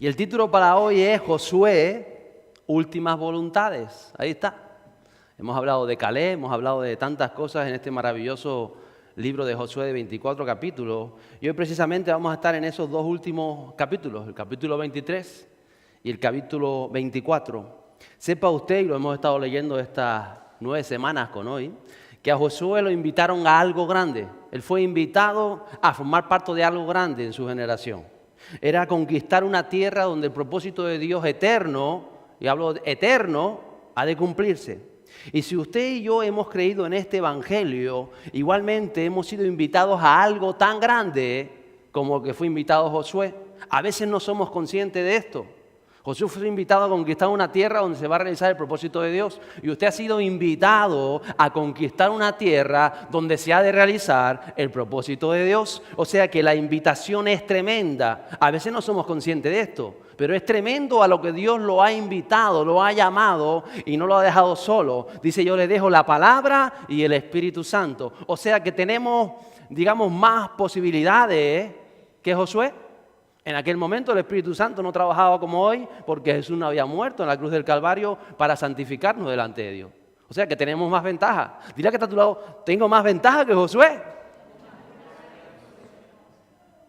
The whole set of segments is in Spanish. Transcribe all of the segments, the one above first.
Y el título para hoy es Josué, últimas voluntades. Ahí está. Hemos hablado de Caleb, hemos hablado de tantas cosas en este maravilloso libro de Josué de 24 capítulos. Y hoy precisamente vamos a estar en esos dos últimos capítulos, el capítulo 23 y el capítulo 24. Sepa usted, y lo hemos estado leyendo estas 9 semanas con hoy, que a Josué lo invitaron a algo grande. Él fue invitado a formar parte de algo grande en su generación. Era conquistar una tierra donde el propósito de Dios eterno, y hablo de eterno, ha de cumplirse. Y si usted y yo hemos creído en este evangelio, igualmente hemos sido invitados a algo tan grande como que fue invitado Josué. A veces no somos conscientes de esto. Josué fue invitado a conquistar una tierra donde se va a realizar el propósito de Dios. Y usted ha sido invitado a conquistar una tierra donde se ha de realizar el propósito de Dios. O sea que la invitación es tremenda. A veces no somos conscientes de esto, pero es tremendo a lo que Dios lo ha invitado, lo ha llamado y no lo ha dejado solo. Dice, yo le dejo la palabra y el Espíritu Santo. O sea que tenemos, digamos, más posibilidades que Josué. En aquel momento el Espíritu Santo no trabajaba como hoy porque Jesús no había muerto en la cruz del Calvario para santificarnos delante de Dios. O sea que tenemos más ventaja. Dirá que está a tu lado, tengo más ventaja que Josué.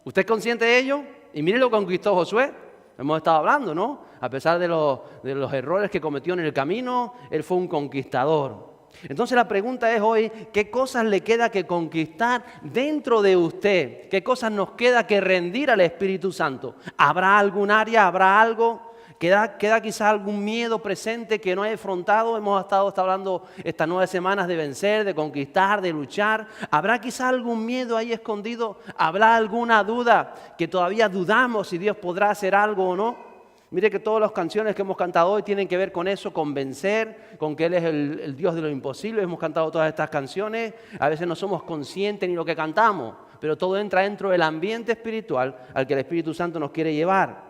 ¿Usted es consciente de ello? Y mire lo que conquistó Josué. Hemos estado hablando, ¿no? A pesar de los errores que cometió en el camino, él fue un conquistador. Entonces la pregunta es hoy, ¿qué cosas le queda que conquistar dentro de usted? ¿Qué cosas nos queda que rendir al Espíritu Santo? ¿Habrá algún área, habrá algo? ¿Queda quizás algún miedo presente que no he afrontado? Hemos estado hablando estas 9 semanas de vencer, de conquistar, de luchar. ¿Habrá quizás algún miedo ahí escondido? ¿Habrá alguna duda que todavía dudamos si Dios podrá hacer algo o no? Mire que todas las canciones que hemos cantado hoy tienen que ver con eso, con vencer, con que Él es el Dios de lo imposible. Hemos cantado todas estas canciones, a veces no somos conscientes ni lo que cantamos, pero todo entra dentro del ambiente espiritual al que el Espíritu Santo nos quiere llevar.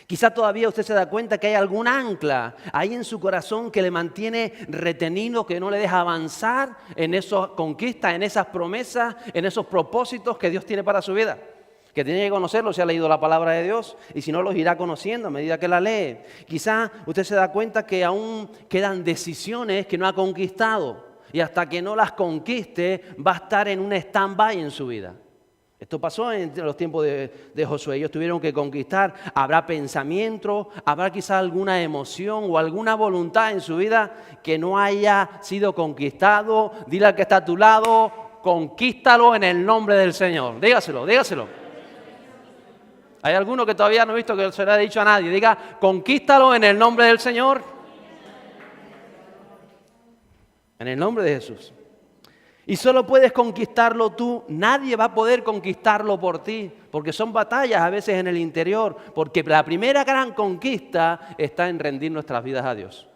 Quizá todavía usted se da cuenta que hay algún ancla ahí en su corazón que le mantiene retenido, que no le deja avanzar en esas conquistas, en esas promesas, en esos propósitos que Dios tiene para su vida. Que tiene que conocerlo si ha leído la palabra de Dios y si no los irá conociendo a medida que la lee. Quizá usted se da cuenta que aún quedan decisiones que no ha conquistado y hasta que no las conquiste va a estar en un stand-by en su vida. Esto pasó en los tiempos de Josué. Ellos tuvieron que conquistar. Habrá pensamiento, habrá quizá alguna emoción o alguna voluntad en su vida que no haya sido conquistado. Dile al que está a tu lado, conquístalo en el nombre del Señor. Dígaselo, dígaselo. ¿Hay alguno que todavía no ha visto que se le ha dicho a nadie? Diga, conquístalo en el nombre del Señor. En el nombre de Jesús. Y solo puedes conquistarlo tú. Nadie va a poder conquistarlo por ti. Porque son batallas a veces en el interior. Porque la primera gran conquista está en rendir nuestras vidas a Dios.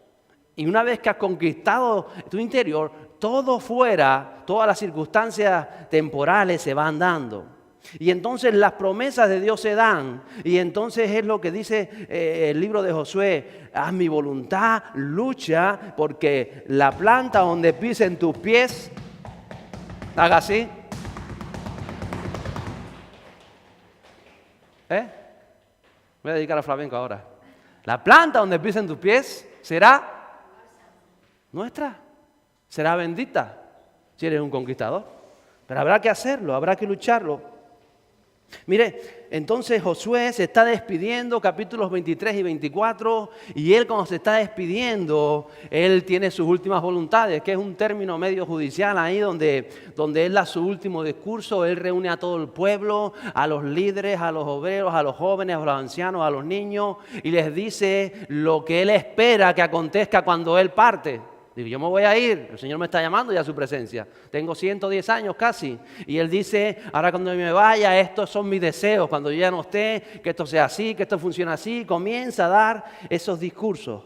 Y una vez que has conquistado tu interior, todo fuera, todas las circunstancias temporales se van dando. Y entonces las promesas de Dios se dan. Y entonces es lo que dice el libro de Josué. Haz mi voluntad, lucha, porque la planta donde pisen tus pies, haga así. Voy a dedicar al flamenco ahora. La planta donde pisen tus pies será nuestra. Será bendita si eres un conquistador. Pero habrá que hacerlo, habrá que lucharlo. Mire, entonces Josué se está despidiendo, capítulos 23 y 24, y él cuando se está despidiendo, él tiene sus últimas voluntades, que es un término medio judicial ahí donde él da su último discurso. Él reúne a todo el pueblo, a los líderes, a los obreros, a los jóvenes, a los ancianos, a los niños, y les dice lo que él espera que acontezca cuando él parte. Digo, yo me voy a ir, el Señor me está llamando ya a su presencia. Tengo 110 años casi. Y Él dice, ahora cuando me vaya, estos son mis deseos. Cuando yo ya no esté, que esto sea así, que esto funcione así. Comienza a dar esos discursos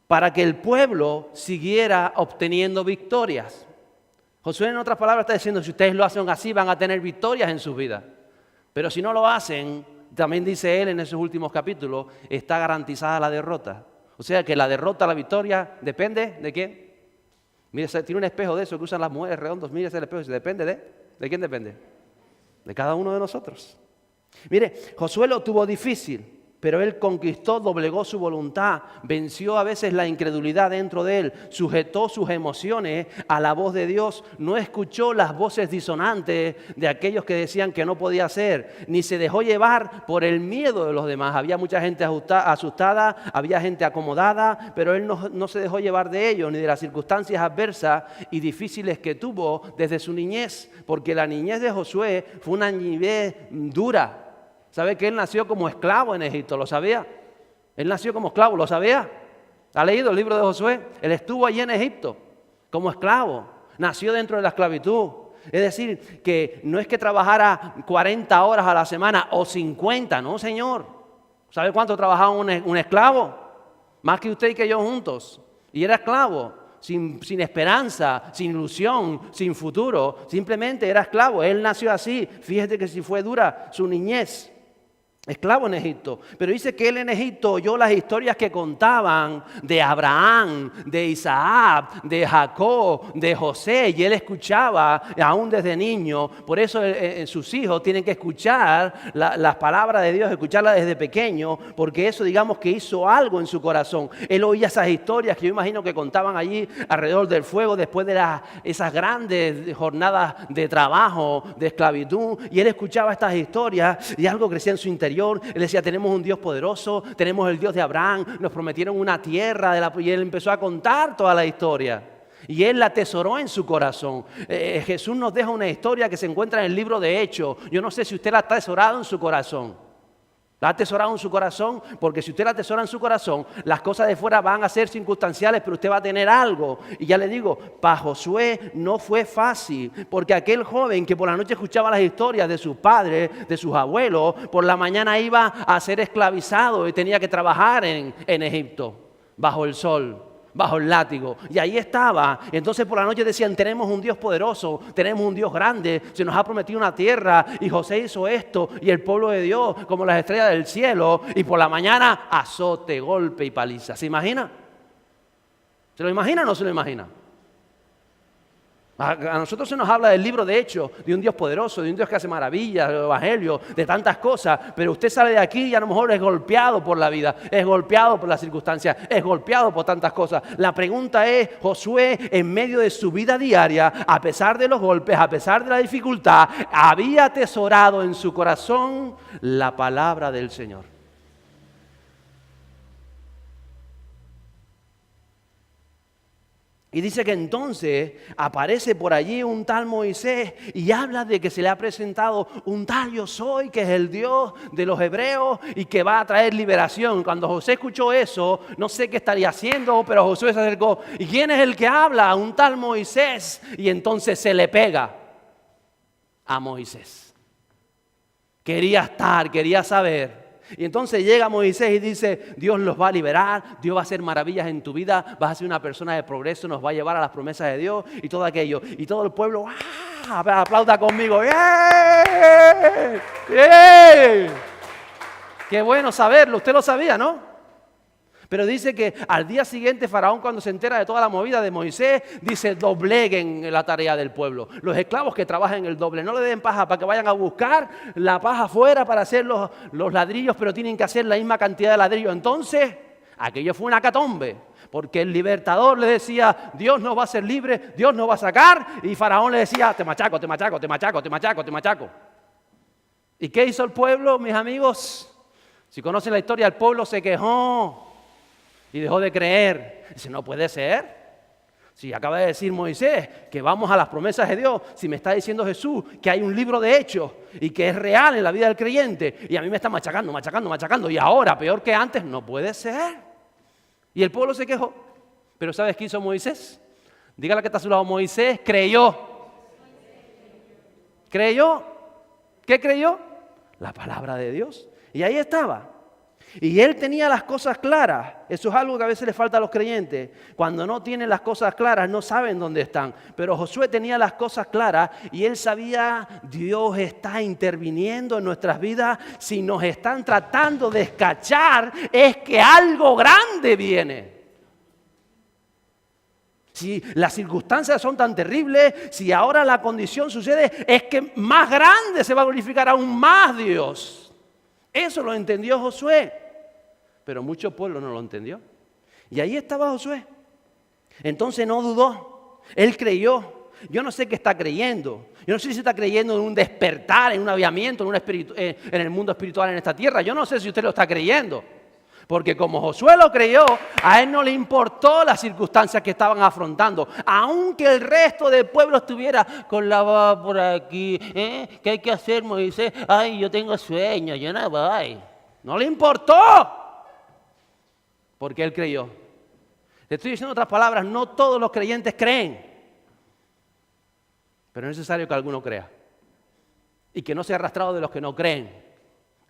para que el pueblo siguiera obteniendo victorias. Josué, en otras palabras, está diciendo, si ustedes lo hacen así, van a tener victorias en sus vidas. Pero si no lo hacen, también dice Él en esos últimos capítulos, está garantizada la derrota. O sea que la derrota, la victoria, depende de quién. Mire, tiene un espejo de eso que usan las mujeres redondos. Mire ese espejo y dice, depende ¿de quién depende? De cada uno de nosotros. Mire, Josué lo tuvo difícil. Pero él conquistó, doblegó su voluntad, venció a veces la incredulidad dentro de él, sujetó sus emociones a la voz de Dios, no escuchó las voces disonantes de aquellos que decían que no podía hacer, ni se dejó llevar por el miedo de los demás. Había mucha gente asustada, había gente acomodada, pero él no se dejó llevar de ellos, ni de las circunstancias adversas y difíciles que tuvo desde su niñez, porque la niñez de Josué fue una niñez dura. ¿Sabe que él nació como esclavo en Egipto? ¿Lo sabía? Él nació como esclavo, ¿lo sabía? ¿Ha leído el libro de Josué? Él estuvo allí en Egipto como esclavo. Nació dentro de la esclavitud. Es decir, que no es que trabajara 40 horas a la semana o 50, no, señor. ¿Sabe cuánto trabajaba un esclavo? Más que usted y que yo juntos. Y era esclavo. Sin esperanza, sin ilusión, sin futuro. Simplemente era esclavo. Él nació así. Fíjate que si fue dura su niñez. Esclavo en Egipto, pero dice que él en Egipto oyó las historias que contaban de Abraham, de Isaac, de Jacob, de José, y él escuchaba aún desde niño. Por eso sus hijos tienen que escuchar las palabras de Dios, escucharlas desde pequeño, porque eso digamos que hizo algo en su corazón. Él oía esas historias que yo imagino que contaban allí alrededor del fuego después de esas grandes jornadas de trabajo, de esclavitud, y él escuchaba estas historias y algo crecía en su interior. Él decía, tenemos un Dios poderoso, tenemos el Dios de Abraham, nos prometieron una tierra, y él empezó a contar toda la historia. Y él la atesoró en su corazón. Jesús nos deja una historia que se encuentra en el libro de Hechos. Yo no sé si usted la ha atesorado en su corazón. La ha atesorado en su corazón, porque si usted la atesora en su corazón, las cosas de fuera van a ser circunstanciales, pero usted va a tener algo. Y ya le digo, para Josué no fue fácil, porque aquel joven que por la noche escuchaba las historias de sus padres, de sus abuelos, por la mañana iba a ser esclavizado y tenía que trabajar en Egipto, bajo el sol, bajo el látigo, y ahí estaba. Entonces por la noche decían, tenemos un Dios poderoso, tenemos un Dios grande, se nos ha prometido una tierra, y José hizo esto, y el pueblo de Dios como las estrellas del cielo, y por la mañana azote, golpe y paliza. ¿Se imagina? ¿Se lo imagina o no se lo imagina? A nosotros se nos habla del libro de Hechos, de un Dios poderoso, de un Dios que hace maravillas, del Evangelio, de tantas cosas, pero usted sale de aquí y a lo mejor es golpeado por la vida, es golpeado por las circunstancias, es golpeado por tantas cosas. La pregunta es, Josué, en medio de su vida diaria, a pesar de los golpes, a pesar de la dificultad, había atesorado en su corazón la palabra del Señor. Y dice que entonces aparece por allí un tal Moisés y habla de que se le ha presentado un tal Yo Soy, que es el Dios de los hebreos y que va a traer liberación. Cuando José escuchó eso, no sé qué estaría haciendo, pero Josué se acercó. ¿Y quién es el que habla? Un tal Moisés. Y entonces se le pega a Moisés. Quería estar, quería saber. Y entonces llega Moisés y dice, Dios los va a liberar, Dios va a hacer maravillas en tu vida, vas a ser una persona de progreso, nos va a llevar a las promesas de Dios y todo aquello. Y todo el pueblo, ¡ah! Aplauda conmigo. ¡Bien! ¡Bien! Qué bueno saberlo, usted lo sabía, ¿no? Pero dice que al día siguiente Faraón, cuando se entera de toda la movida de Moisés, dice, dobleguen la tarea del pueblo. Los esclavos que trabajen el doble, no le den paja para que vayan a buscar la paja afuera para hacer los ladrillos, pero tienen que hacer la misma cantidad de ladrillos. Entonces, aquello fue una catombe, porque el libertador le decía, Dios nos va a hacer libre, Dios nos va a sacar, y Faraón le decía, te machaco, te machaco, te machaco, te machaco, te machaco. ¿Y qué hizo el pueblo, mis amigos? Si conocen la historia, el pueblo se quejó y dejó de creer. Dice, no puede ser. Si acaba de decir Moisés que vamos a las promesas de Dios, si me está diciendo Jesús que hay un libro de hechos y que es real en la vida del creyente, y a mí me está machacando, machacando, machacando, y ahora peor que antes, no puede ser. Y el pueblo se quejó. Pero ¿sabes qué hizo Moisés? Dígale que está a su lado, Moisés creyó. ¿Creyó? ¿Qué creyó? La palabra de Dios. Y ahí estaba. Y él tenía las cosas claras. Eso es algo que a veces le falta a los creyentes. Cuando no tienen las cosas claras, no saben dónde están. Pero Josué tenía las cosas claras y él sabía, Dios está interviniendo en nuestras vidas. Si nos están tratando de escachar, es que algo grande viene. Si las circunstancias son tan terribles, si ahora la condición sucede, es que más grande se va a glorificar aún más Dios. Eso lo entendió Josué. pero mucho pueblo no lo entendió. Y ahí estaba Josué. Entonces no dudó, él creyó. Yo no sé qué está creyendo. Yo no sé si está creyendo en un despertar, en un aviamiento, en el mundo espiritual en esta tierra. Yo no sé si usted lo está creyendo. Porque como Josué lo creyó, a él no le importó las circunstancias que estaban afrontando. Aunque el resto del pueblo estuviera con la baba por aquí. ¿Qué hay que hacer, Moisés? Ay, yo tengo sueño, yo no voy. No le importó. Porque él creyó. Te estoy diciendo otras palabras, no todos los creyentes creen. Pero es necesario que alguno crea. Y que no sea arrastrado de los que no creen.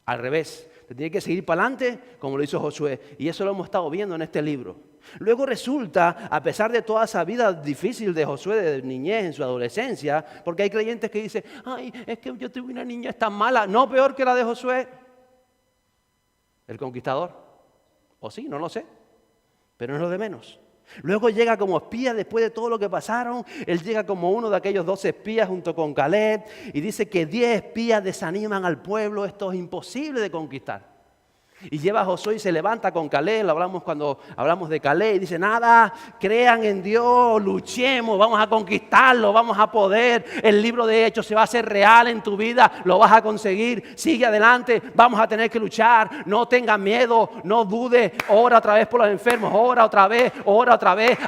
Al revés. Se tiene que seguir para adelante como lo hizo Josué. Y eso lo hemos estado viendo en este libro. Luego resulta, a pesar de toda esa vida difícil de Josué de niñez en su adolescencia, porque hay creyentes que dicen, ay, es que yo tuve una niña tan mala, no peor que la de Josué, el conquistador. O sí, no lo sé, pero no es lo de menos. Luego llega como espía después de todo lo que pasaron. Él llega como uno de aquellos 12 espías junto con Caleb. Y dice que 10 espías desaniman al pueblo. Esto es imposible de conquistar. Y lleva a Josué y se levanta con Caleb. Lo hablamos cuando hablamos de Caleb. Y dice, nada, crean en Dios, luchemos, vamos a conquistarlo, vamos a poder. El libro de Hechos se va a hacer real en tu vida, lo vas a conseguir. Sigue adelante, vamos a tener que luchar. No tengas miedo, no dudes. Ora otra vez por los enfermos, ora otra vez,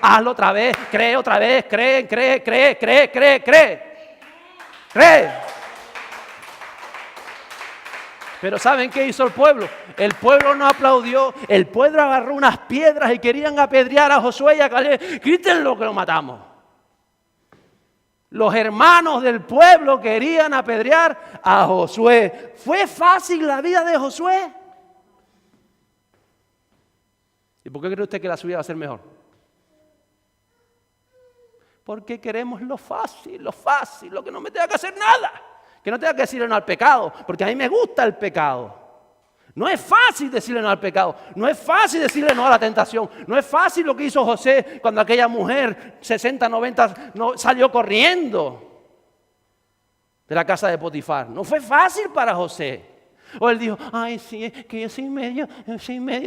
hazlo otra vez, cree otra vez, cree. Pero ¿saben qué hizo el pueblo? El pueblo no aplaudió. El pueblo agarró unas piedras y querían apedrear a Josué y a Caleb. Quítenlo que lo matamos. Los hermanos del pueblo querían apedrear a Josué. ¿Fue fácil la vida de Josué? ¿Y por qué cree usted que la suya va a ser mejor? Porque queremos lo fácil, lo que no me tenga que hacer nada. Que no tenga que decirle no al pecado, porque a mí me gusta el pecado. No es fácil decirle no al pecado, no es fácil decirle no a la tentación, no es fácil lo que hizo José cuando aquella mujer 60, 90 salió corriendo de la casa de Potifar. No fue fácil para José. O él dijo, ay sí, que yo soy medio,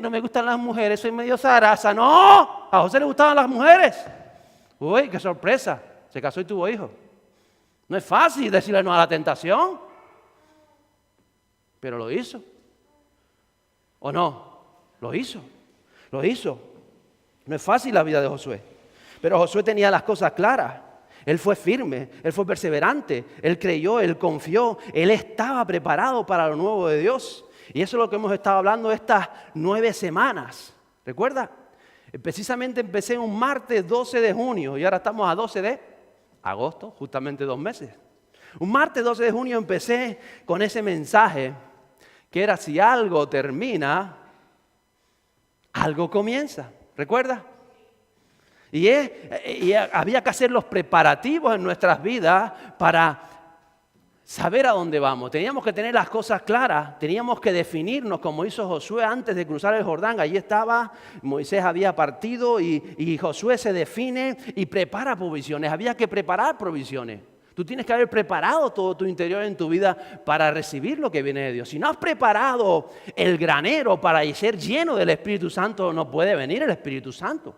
no me gustan las mujeres, soy medio zaraza. No, a José le gustaban las mujeres. Uy, qué sorpresa, se casó y tuvo hijos. No es fácil decirle no a la tentación, pero lo hizo. ¿O no? Lo hizo. No es fácil la vida de Josué, pero Josué tenía las cosas claras. Él fue firme, él fue perseverante, él creyó, él confió, él estaba preparado para lo nuevo de Dios. Y eso es lo que hemos estado hablando estas 9 semanas. ¿Recuerda? Precisamente empecé un martes 12 de junio y ahora estamos a 12 de agosto, justamente 2 meses. Un martes 12 de junio empecé con ese mensaje que era si algo termina, algo comienza. ¿Recuerda? Y había que hacer los preparativos en nuestras vidas para saber a dónde vamos. Teníamos que tener las cosas claras, teníamos que definirnos como hizo Josué antes de cruzar el Jordán. Allí estaba, Moisés había partido y Josué se define y prepara provisiones. Había que preparar provisiones. Tú tienes que haber preparado todo tu interior en tu vida para recibir lo que viene de Dios. Si no has preparado el granero para ser lleno del Espíritu Santo, no puede venir el Espíritu Santo.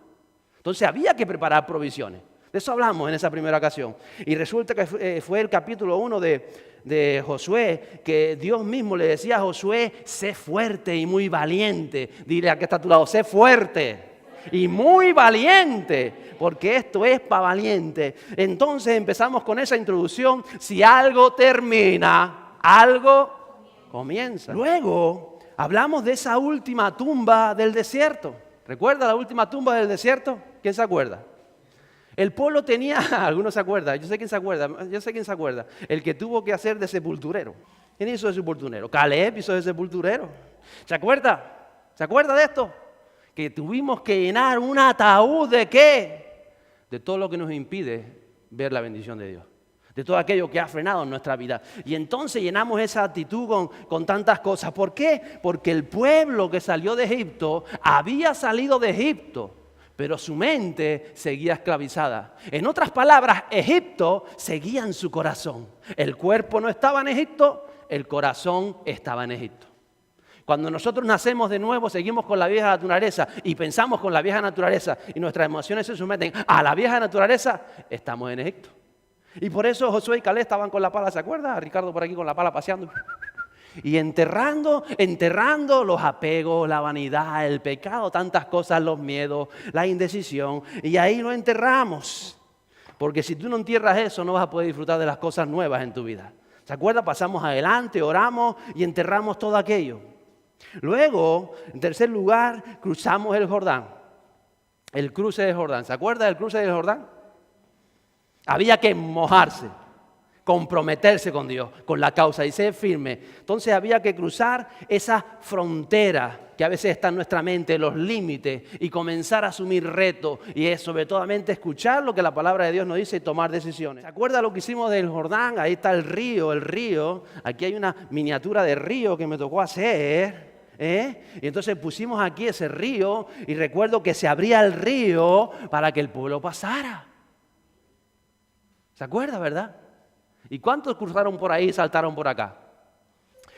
Entonces había que preparar provisiones. De eso hablamos en esa primera ocasión. Y resulta que fue el capítulo 1 de Josué, que Dios mismo le decía a Josué, sé fuerte y muy valiente. Dile a que está a tu lado, sé fuerte y muy valiente, porque esto es para valiente. Entonces empezamos con esa introducción. Si algo termina, algo comienza. Luego hablamos de esa última tumba del desierto. ¿Recuerda la última tumba del desierto? ¿Quién se acuerda? El pueblo tenía, algunos se acuerdan, yo sé quién se acuerda, el que tuvo que hacer de sepulturero. ¿Quién hizo de sepulturero? Caleb hizo de sepulturero. ¿Se acuerda? ¿Se acuerda de esto? Que tuvimos que llenar un ataúd ¿de qué? De todo lo que nos impide ver la bendición de Dios. De todo aquello que ha frenado en nuestra vida. Y entonces llenamos esa actitud con tantas cosas. ¿Por qué? Porque el pueblo que salió de Egipto había salido de Egipto, pero su mente seguía esclavizada. En otras palabras, Egipto seguía en su corazón. El cuerpo no estaba en Egipto, el corazón estaba en Egipto. Cuando nosotros nacemos de nuevo, seguimos con la vieja naturaleza y pensamos con la vieja naturaleza y nuestras emociones se someten a la vieja naturaleza, estamos en Egipto. Y por eso Josué y Caleb estaban con la pala, ¿se acuerda? Ricardo por aquí con la pala paseando. Y enterrando los apegos, la vanidad, el pecado, tantas cosas, los miedos, la indecisión. Y ahí lo enterramos. Porque si tú no entierras eso, no vas a poder disfrutar de las cosas nuevas en tu vida. ¿Se acuerda? Pasamos adelante, oramos y enterramos todo aquello. Luego, en tercer lugar, cruzamos el Jordán. El cruce del Jordán. ¿Se acuerda del cruce del Jordán? Había que mojarse, comprometerse con Dios, con la causa y ser firme. Entonces había que cruzar esa frontera que a veces está en nuestra mente, los límites, y comenzar a asumir retos. Y es sobre todo escuchar lo que la palabra de Dios nos dice y tomar decisiones. ¿Se acuerda lo que hicimos del Jordán? Ahí está el río. Aquí hay una miniatura de río que me tocó hacer. Y entonces pusimos aquí ese río y recuerdo que se abría el río para que el pueblo pasara. ¿Se acuerda, verdad? ¿Y cuántos cruzaron por ahí y saltaron por acá?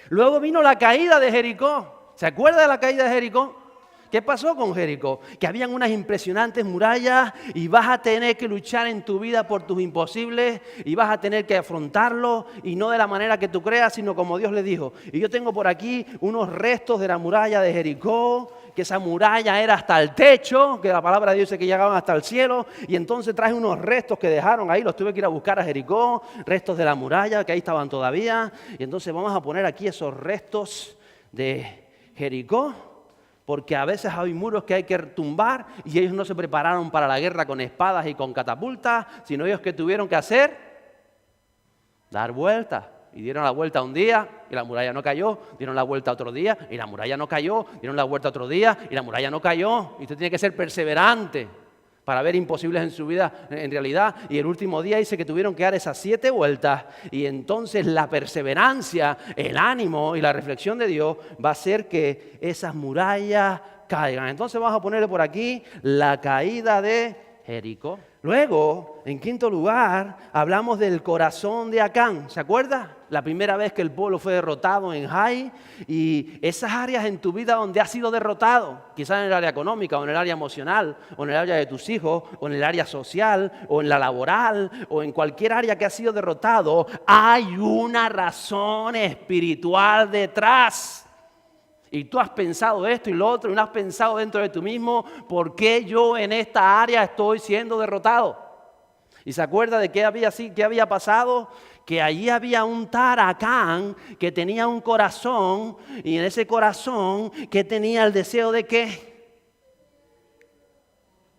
Luego vino la caída de Jericó. ¿Se acuerda de la caída de Jericó? ¿Qué pasó con Jericó? Que habían unas impresionantes murallas y vas a tener que luchar en tu vida por tus imposibles y vas a tener que afrontarlo y no de la manera que tú creas, sino como Dios le dijo. Y yo tengo por aquí unos restos de la muralla de Jericó, que esa muralla era hasta el techo, que la palabra de Dios dice que llegaban hasta el cielo, y entonces traje unos restos que dejaron ahí, los tuve que ir a buscar a Jericó, restos de la muralla que ahí estaban todavía, y entonces vamos a poner aquí esos restos de Jericó, porque a veces hay muros que hay que tumbar y ellos no se prepararon para la guerra con espadas y con catapultas, sino ellos que tuvieron que hacer, dar vueltas. Y dieron la vuelta un día y la muralla no cayó, dieron la vuelta otro día y la muralla no cayó, dieron la vuelta otro día y la muralla no cayó. Y usted tiene que ser perseverante para ver imposibles en su vida en realidad. Y el último día dice que tuvieron que dar esas 7 vueltas y entonces la perseverancia, el ánimo y la reflexión de Dios va a hacer que esas murallas caigan. Entonces vamos a ponerle por aquí la caída de Jericó. Luego, en quinto lugar, hablamos del corazón de Acán. ¿Se acuerda? La primera vez que el pueblo fue derrotado en Jai, y esas áreas en tu vida donde has sido derrotado, quizás en el área económica, o en el área emocional, o en el área de tus hijos, o en el área social, o en la laboral, o en cualquier área que has sido derrotado, hay una razón espiritual detrás. Y tú has pensado esto y lo otro, y no has pensado dentro de tú mismo, ¿por qué yo en esta área estoy siendo derrotado? ¿Y se acuerda de qué había pasado? Que allí había un Acán que tenía un corazón, y en ese corazón que tenía el deseo de ¿qué?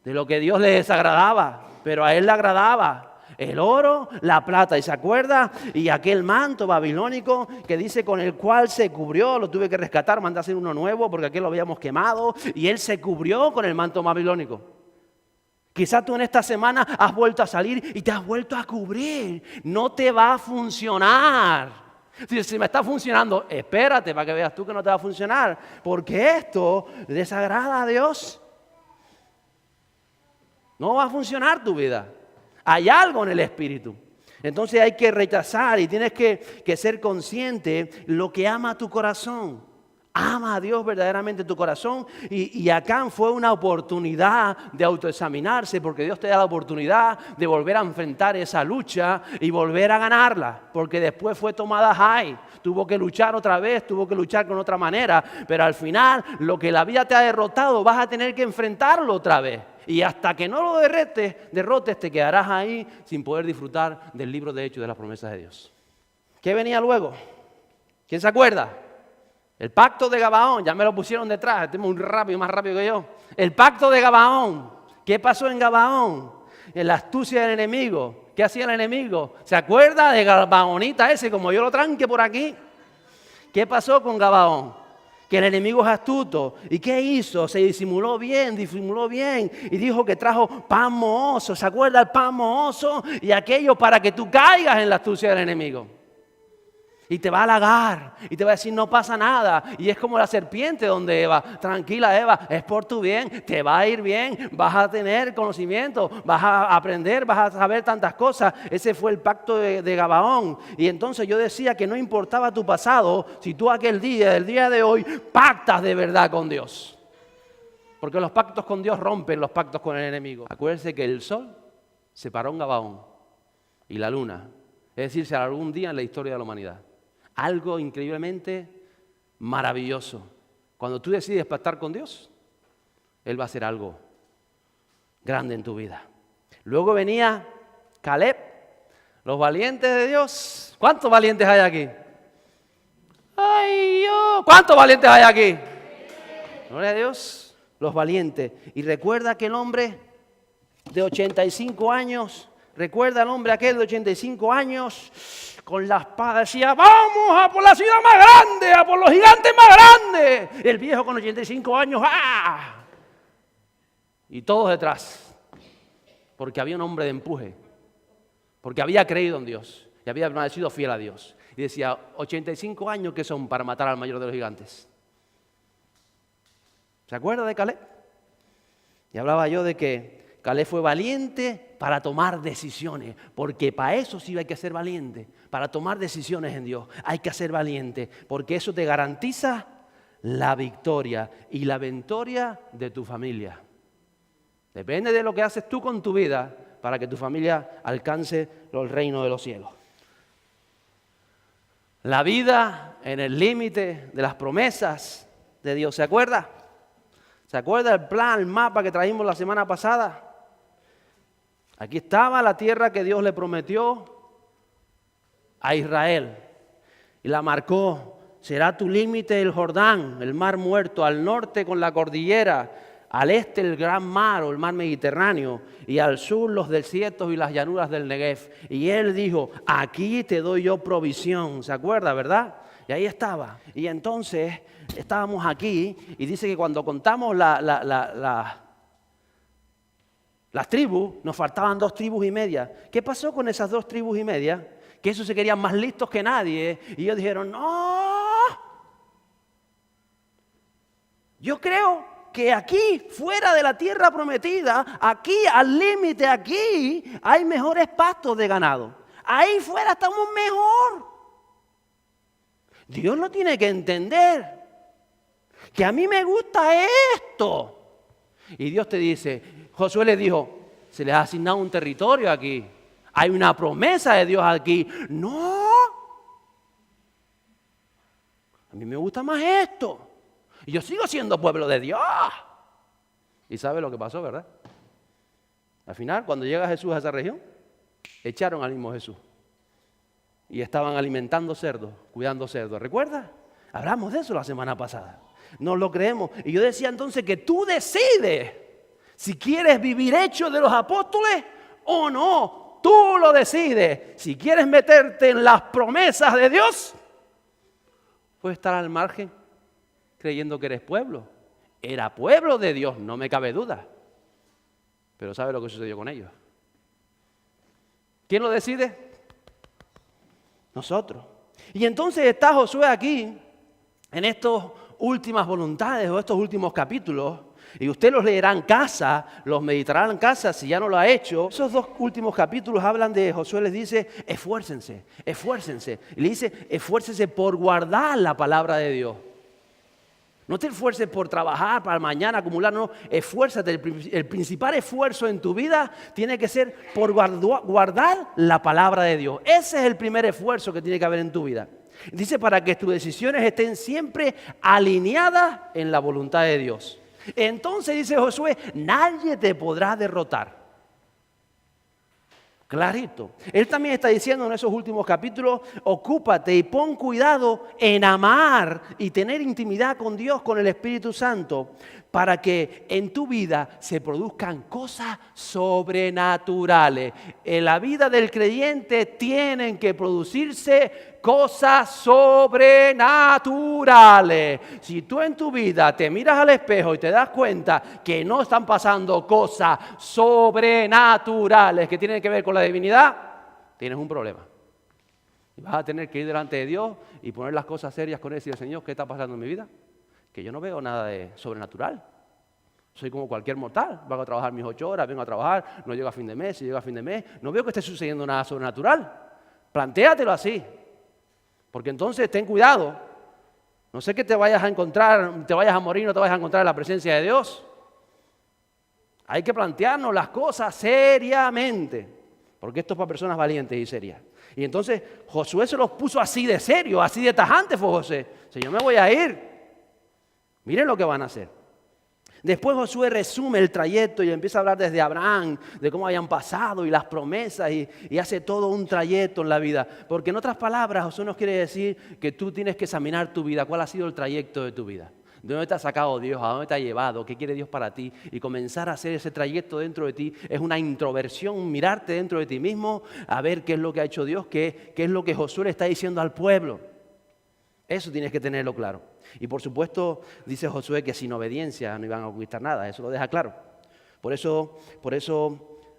De lo que Dios le desagradaba, pero a él le agradaba. El oro, la plata, ¿y se acuerda? Y aquel manto babilónico que dice con el cual se cubrió, lo tuve que rescatar, mandé a hacer uno nuevo porque aquel lo habíamos quemado, y él se cubrió con el manto babilónico. Quizás tú en esta semana has vuelto a salir y te has vuelto a cubrir. No te va a funcionar. Si me está funcionando, espérate para que veas tú que no te va a funcionar, porque esto desagrada a Dios. No va a funcionar tu vida. Hay algo en el espíritu. Entonces hay que rechazar y tienes que ser consciente lo que ama tu corazón. Ama a Dios verdaderamente tu corazón. Y Acán fue una oportunidad de autoexaminarse, porque Dios te da la oportunidad de volver a enfrentar esa lucha y volver a ganarla. Porque después fue tomada Jai. Tuvo que luchar otra vez, tuvo que luchar con otra manera. Pero al final, lo que la vida te ha derrotado, vas a tener que enfrentarlo otra vez. Y hasta que no lo derrotes, te quedarás ahí sin poder disfrutar del libro de Hechos de las promesas de Dios. ¿Qué venía luego? ¿Quién se acuerda? El pacto de Gabaón, ya me lo pusieron detrás, este es muy rápido, más rápido que yo. El pacto de Gabaón. ¿Qué pasó en Gabaón? En la astucia del enemigo. ¿Qué hacía el enemigo? ¿Se acuerda de Gabaonita ese, como yo lo tranque por aquí? ¿Qué pasó con Gabaón? Que el enemigo es astuto. ¿Y qué hizo? Se disimuló bien y dijo que trajo pan mohoso. ¿Se acuerda el pan mohoso? Y aquello para que tú caigas en la astucia del enemigo. Y te va a halagar y te va a decir no pasa nada. Y es como la serpiente donde Eva, tranquila Eva, es por tu bien, te va a ir bien, vas a tener conocimiento, vas a aprender, vas a saber tantas cosas. Ese fue el pacto de Gabaón. Y entonces yo decía que no importaba tu pasado, si tú el día de hoy, pactas de verdad con Dios. Porque los pactos con Dios rompen los pactos con el enemigo. Acuérdense que el sol se paró en Gabaón y la luna, es decir, será algún día en la historia de la humanidad. Algo increíblemente maravilloso. Cuando tú decides pactar con Dios, Él va a hacer algo grande en tu vida. Luego venía Caleb, los valientes de Dios. ¿Cuántos valientes hay aquí? ¡Ay, Dios! ¿Cuántos valientes hay aquí? Gloria a Dios, los valientes. Y recuerda aquel hombre de 85 años. Recuerda al hombre aquel de 85 años. Con la espada decía, vamos a por la ciudad más grande, a por los gigantes más grandes. El viejo con 85 años, ¡ah! Y todos detrás. Porque había un hombre de empuje. Porque había creído en Dios. Y había permanecido fiel a Dios. Y decía, 85 años que son para matar al mayor de los gigantes. ¿Se acuerda de Caleb? Y hablaba yo de que Caleb fue valiente para tomar decisiones, porque para eso sí hay que ser valiente, para tomar decisiones en Dios hay que ser valiente, porque eso te garantiza la victoria y la victoria de tu familia. Depende de lo que haces tú con tu vida para que tu familia alcance el reino de los cielos. La vida en el límite de las promesas de Dios, ¿se acuerda? ¿Se acuerda el plan, el mapa que trajimos la semana pasada? Aquí estaba la tierra que Dios le prometió a Israel. Y la marcó. Será tu límite el Jordán, el mar muerto, al norte con la cordillera, al este el gran mar o el mar Mediterráneo, y al sur los desiertos y las llanuras del Negev. Y él dijo, aquí te doy yo provisión. ¿Se acuerda, verdad? Y ahí estaba. Y entonces estábamos aquí y dice que cuando contamos las tribus, nos faltaban 2 tribus y media. ¿Qué pasó con esas 2 tribus y media? Que esos se querían más listos que nadie. Y ellos dijeron, no. Yo creo que aquí, fuera de la tierra prometida, aquí al límite, aquí, hay mejores pastos de ganado. Ahí fuera estamos mejor. Dios lo tiene que entender. Que a mí me gusta esto. Y Dios te dice, Josué le dijo, se les ha asignado un territorio aquí. Hay una promesa de Dios aquí. No. A mí me gusta más esto. Y yo sigo siendo pueblo de Dios. Y sabe lo que pasó, ¿verdad? Al final, cuando llega Jesús a esa región, echaron al mismo Jesús. Y estaban alimentando cerdos, cuidando cerdos. ¿Recuerda? Hablamos de eso la semana pasada. No lo creemos. Y yo decía entonces que tú decides si quieres vivir hecho de los apóstoles o no. Tú lo decides. Si quieres meterte en las promesas de Dios, puedes estar al margen creyendo que eres pueblo. Era pueblo de Dios, no me cabe duda. Pero ¿sabe lo que sucedió con ellos? ¿Quién lo decide? Nosotros. Y entonces está Josué aquí, en estas últimas voluntades o estos últimos capítulos, y usted los leerá en casa, los meditará en casa si ya no lo ha hecho. Esos 2 últimos capítulos hablan de, Josué les dice, esfuércense, esfuércense. Y le dice, esfuércense por guardar la palabra de Dios. No te esfuerces por trabajar para mañana acumular, no, esfuérzate. El principal esfuerzo en tu vida tiene que ser por guardar la palabra de Dios. Ese es el primer esfuerzo que tiene que haber en tu vida. Dice, para que tus decisiones estén siempre alineadas en la voluntad de Dios. Entonces dice Josué, nadie te podrá derrotar. Clarito. Él también está diciendo en esos últimos capítulos, ocúpate y pon cuidado en amar y tener intimidad con Dios, con el Espíritu Santo, para que en tu vida se produzcan cosas sobrenaturales. En la vida del creyente tienen que producirse cosas sobrenaturales. Si tú en tu vida te miras al espejo y te das cuenta que no están pasando cosas sobrenaturales que tienen que ver con la divinidad, tienes un problema. Y vas a tener que ir delante de Dios y poner las cosas serias con Él y decir, Señor, ¿qué está pasando en mi vida? Que yo no veo nada de sobrenatural. Soy como cualquier mortal. Vengo a trabajar mis 8 horas, vengo a trabajar, no llego a fin de mes, si llego a fin de mes, no veo que esté sucediendo nada sobrenatural. Plantéatelo así. Porque entonces ten cuidado. No sé que te vayas a encontrar, te vayas a morir, no te vayas a encontrar en la presencia de Dios. Hay que plantearnos las cosas seriamente. Porque esto es para personas valientes y serias. Y entonces Josué se los puso así de serio, así de tajante fue José. Señor, me voy a ir. Miren lo que van a hacer. Después Josué resume el trayecto y empieza a hablar desde Abraham, de cómo habían pasado y las promesas y hace todo un trayecto en la vida. Porque en otras palabras, Josué nos quiere decir que tú tienes que examinar tu vida, cuál ha sido el trayecto de tu vida. ¿De dónde te ha sacado Dios? ¿A dónde te ha llevado? ¿Qué quiere Dios para ti? Y comenzar a hacer ese trayecto dentro de ti es una introversión, mirarte dentro de ti mismo, a ver qué es lo que ha hecho Dios, qué es lo que Josué le está diciendo al pueblo. Eso tienes que tenerlo claro. Y por supuesto, dice Josué que sin obediencia no iban a conquistar nada, eso lo deja claro. Por eso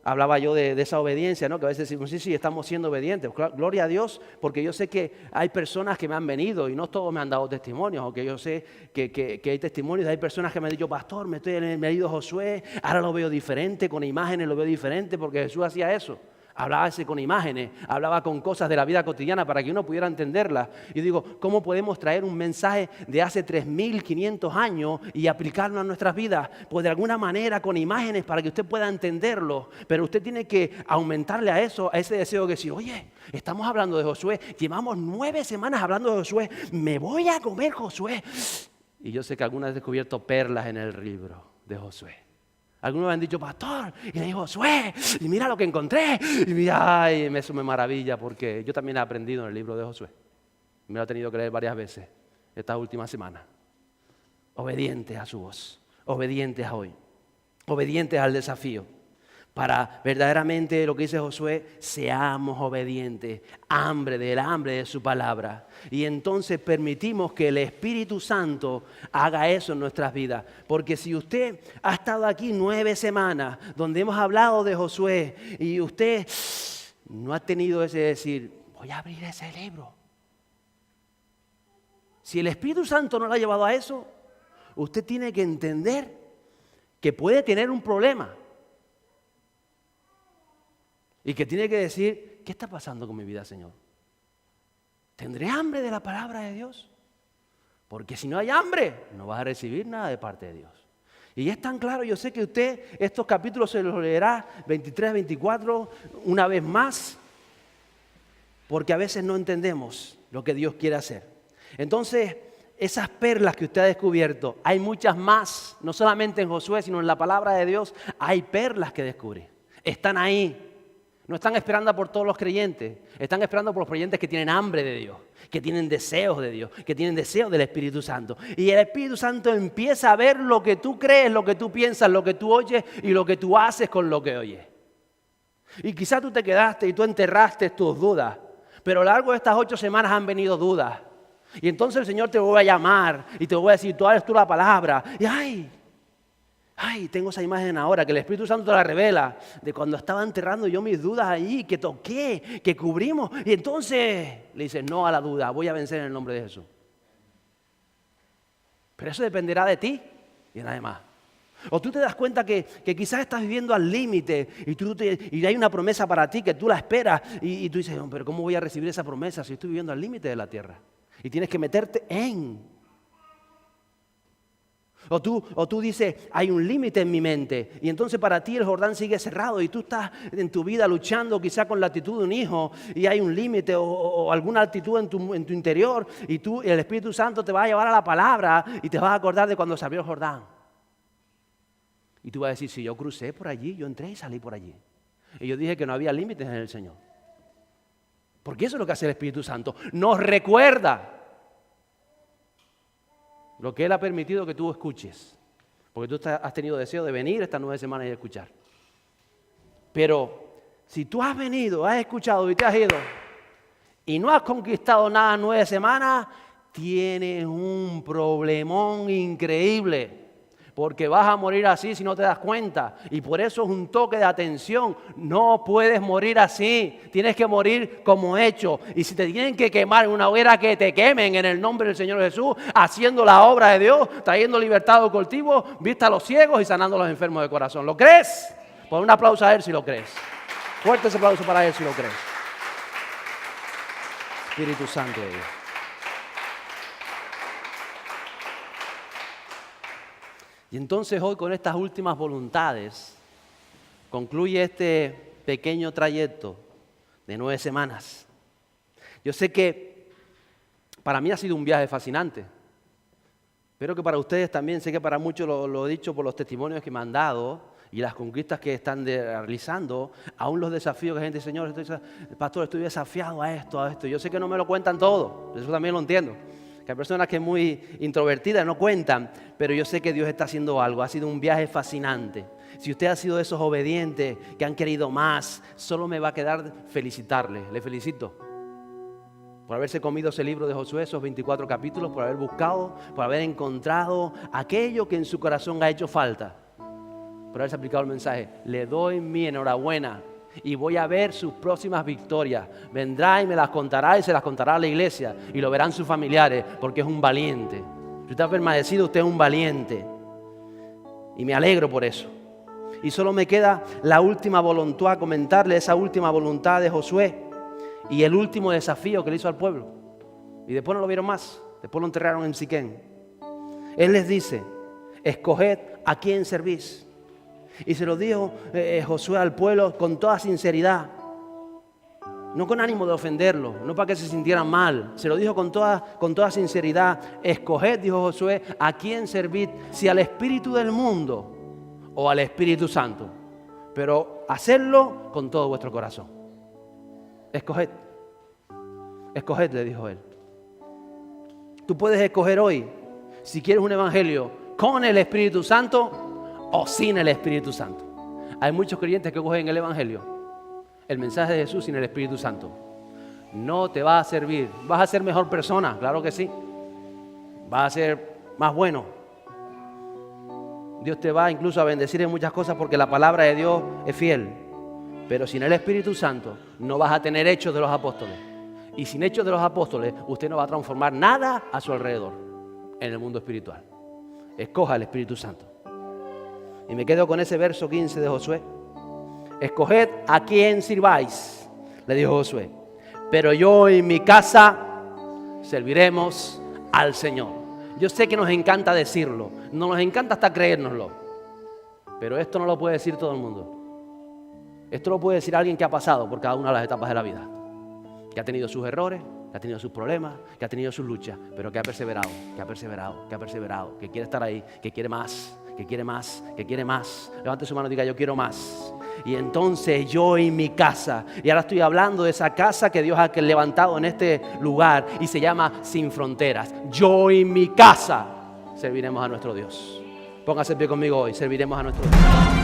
hablaba yo de esa obediencia, ¿no? Que a veces decimos, sí, estamos siendo obedientes. Gloria a Dios, porque yo sé que hay personas que me han venido y no todos me han dado testimonios, aunque yo sé que hay testimonios, hay personas que me han dicho, pastor, me ha ido Josué, ahora lo veo diferente, con imágenes lo veo diferente, porque Jesús hacía eso. Hablaba con imágenes, hablaba con cosas de la vida cotidiana para que uno pudiera entenderlas. Y digo, ¿cómo podemos traer un mensaje de hace 3.500 años y aplicarlo a nuestras vidas? Pues de alguna manera con imágenes para que usted pueda entenderlo. Pero usted tiene que aumentarle a eso, a ese deseo de decir, oye, estamos hablando de Josué, llevamos 9 semanas hablando de Josué, me voy a comer Josué. Y yo sé que algunos han descubierto perlas en el libro de Josué. Algunos me han dicho, pastor, y le digo, Josué, y mira lo que encontré. Y mira, ay, eso me maravilla porque yo también he aprendido en el libro de Josué. Me lo he tenido que leer varias veces esta última semana. Obedientes a su voz, obedientes a hoy, obedientes al desafío. Para verdaderamente lo que dice Josué, seamos obedientes, hambre de su palabra. Y entonces permitimos que el Espíritu Santo haga eso en nuestras vidas. Porque si usted ha estado aquí 9 semanas donde hemos hablado de Josué y usted no ha tenido ese decir, voy a abrir ese libro. Si el Espíritu Santo no lo ha llevado a eso, usted tiene que entender que puede tener un problema. Y que tiene que decir, ¿qué está pasando con mi vida, Señor? ¿Tendré hambre de la palabra de Dios? Porque si no hay hambre, no vas a recibir nada de parte de Dios. Y es tan claro, yo sé que usted estos capítulos se los leerá 23, 24, una vez más, porque a veces no entendemos lo que Dios quiere hacer. Entonces, esas perlas que usted ha descubierto, hay muchas más, no solamente en Josué, sino en la palabra de Dios, hay perlas que descubrir. Están ahí. No están esperando por todos los creyentes, están esperando por los creyentes que tienen hambre de Dios, que tienen deseos de Dios, que tienen deseos del Espíritu Santo. Y el Espíritu Santo empieza a ver lo que tú crees, lo que tú piensas, lo que tú oyes y lo que tú haces con lo que oyes. Y quizás tú te quedaste y tú enterraste tus dudas, pero a lo largo de estas 8 semanas han venido dudas. Y entonces el Señor te va a llamar y te va a decir, tú hables tú la palabra. Y ¡ay! Tengo esa imagen ahora, que el Espíritu Santo te la revela, de cuando estaba enterrando yo mis dudas allí, que toqué, que cubrimos. Y entonces le dices, no a la duda, voy a vencer en el nombre de Jesús. Pero eso dependerá de ti y de nadie más. O tú te das cuenta que quizás estás viviendo al límite y hay una promesa para ti que tú la esperas. Y tú dices, pero ¿cómo voy a recibir esa promesa si estoy viviendo al límite de la tierra? Y tienes que meterte en... O tú dices, hay un límite en mi mente y entonces para ti el Jordán sigue cerrado y tú estás en tu vida luchando quizá con la actitud de un hijo y hay un límite o alguna actitud en tu interior y el Espíritu Santo te va a llevar a la palabra y te vas a acordar de cuando se abrió el Jordán. Y tú vas a decir, si yo crucé por allí, yo entré y salí por allí. Y yo dije que no había límites en el Señor. Porque eso es lo que hace el Espíritu Santo. Nos recuerda lo que Él ha permitido que tú escuches. Porque tú has tenido deseo de venir estas 9 semanas y escuchar. Pero si tú has venido, has escuchado y te has ido y no has conquistado nada en 9 semanas, tienes un problemón increíble. Porque vas a morir así si no te das cuenta. Y por eso es un toque de atención. No puedes morir así. Tienes que morir como hecho. Y si te tienen que quemar en una hoguera, que te quemen en el nombre del Señor Jesús, haciendo la obra de Dios, trayendo libertad al cautivo, vista a los ciegos y sanando a los enfermos de corazón. ¿Lo crees? Pon un aplauso a Él si lo crees. Fuerte ese aplauso para Él si lo crees. Espíritu Santo de Dios. Y entonces hoy, con estas últimas voluntades, concluye este pequeño trayecto de 9 semanas. Yo sé que para mí ha sido un viaje fascinante. Espero que para ustedes también. Sé que para muchos lo he dicho por los testimonios que me han dado y las conquistas que están realizando, aún los desafíos que la gente dice: Señor, pastor, estoy desafiado a esto. Yo sé que no me lo cuentan todo, eso también lo entiendo. Que hay personas que son muy introvertidas, no cuentan, pero yo sé que Dios está haciendo algo. Ha sido un viaje fascinante. Si usted ha sido de esos obedientes que han querido más, solo me va a quedar felicitarle. Le felicito por haberse comido ese libro de Josué, esos 24 capítulos, por haber buscado, por haber encontrado aquello que en su corazón ha hecho falta, por haberse aplicado el mensaje. Le doy mi enhorabuena. Y voy a ver sus próximas victorias. Vendrá y me las contará y se las contará a la iglesia. Y lo verán sus familiares, porque es un valiente. Si usted ha permanecido, usted es un valiente. Y me alegro por eso. Y solo me queda la última voluntad, comentarle esa última voluntad de Josué. Y el último desafío que le hizo al pueblo. Y después no lo vieron más. Después lo enterraron en Siquén. Él les dice: escoged a quién servís. Y se lo dijo Josué al pueblo con toda sinceridad, no con ánimo de ofenderlo, no para que se sintieran mal. Se lo dijo con toda sinceridad. Escoged, dijo Josué, a quién servid, si al espíritu del mundo o al Espíritu Santo, pero hacerlo con todo vuestro corazón. Escoged, le dijo él. Tú puedes escoger hoy si quieres un evangelio con el Espíritu Santo o sin el Espíritu Santo. Hay muchos creyentes que cogen el evangelio, el mensaje de Jesús, sin el Espíritu Santo. No te va a servir. ¿Vas a ser mejor persona? Claro que sí. Vas a ser más bueno. Dios te va incluso a bendecir en muchas cosas, porque la palabra de Dios es fiel. Pero sin el Espíritu Santo no vas a tener hechos de los apóstoles. Y sin hechos de los apóstoles usted no va a transformar nada a su alrededor en el mundo espiritual. Escoja el Espíritu Santo. Y me quedo con ese verso 15 de Josué. Escoged a quién sirváis, le dijo Josué, pero yo y mi casa serviremos al Señor. Yo sé que nos encanta decirlo, nos encanta hasta creérnoslo, pero esto no lo puede decir todo el mundo. Esto lo puede decir alguien que ha pasado por cada una de las etapas de la vida, que ha tenido sus errores, que ha tenido sus problemas, que ha tenido sus luchas, pero que ha perseverado, que quiere estar ahí, que quiere más, que quiere más, que quiere más. Levante su mano y diga: yo quiero más. Y entonces yo y mi casa, y ahora estoy hablando de esa casa que Dios ha levantado en este lugar y se llama Sin Fronteras. Yo y mi casa serviremos a nuestro Dios. Póngase en pie conmigo hoy, serviremos a nuestro Dios.